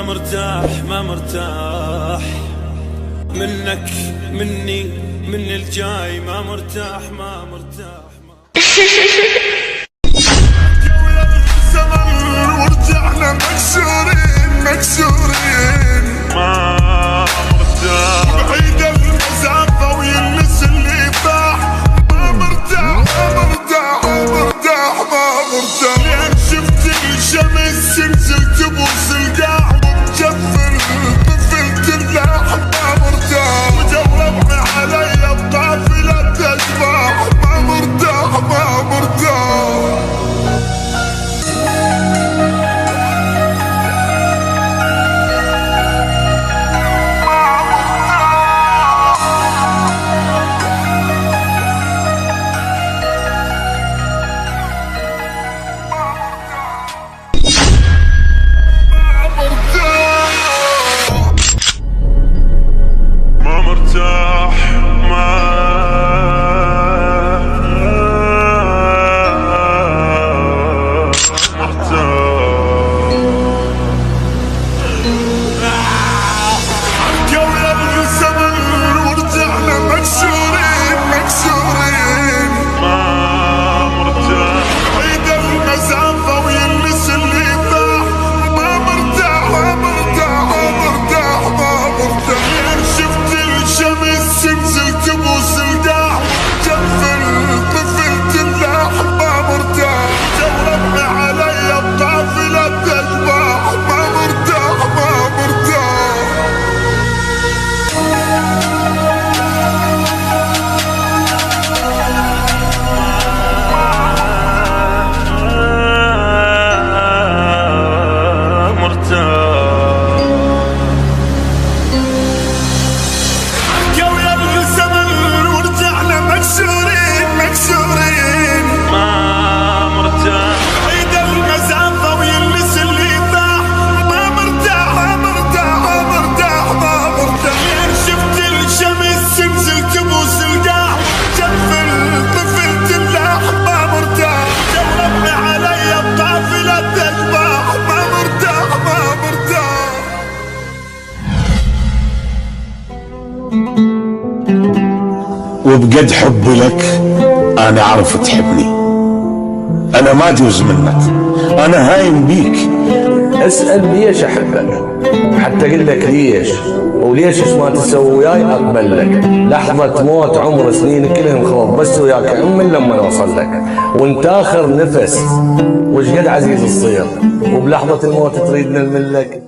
مرتاح ما مرتاح منك مني من الجاي، ما مرتاح ما مرتاح الزمن ورجعنا مكسورين مكسورين، ما مرتاح بعيد المسافة ويلمس اللي باح، ما مرتاح ما مرتاح مرتاح ما مرتاح. لين شفت الشمس نزلت بوس القاع ومجفل طفلت اللاح، ما مرتاح وجربنا علي بقافلة اشباح، ما مرتاح ما مرتاح. وبقد حبي لك انا اعرف تحبني، انا ما اجوز منك، انا هايم بيك. اسأل ليش احبك حتى اقول لك ليش، وليش ايش ما تسوي وياي اقبل لك. لحظة موت عمر سنين كلهم خلاص بس وياك عمل لما نوصل لك، وانت اخر نفس وش قد عزيز تصير، وبلحظة الموت تريدنا نملك.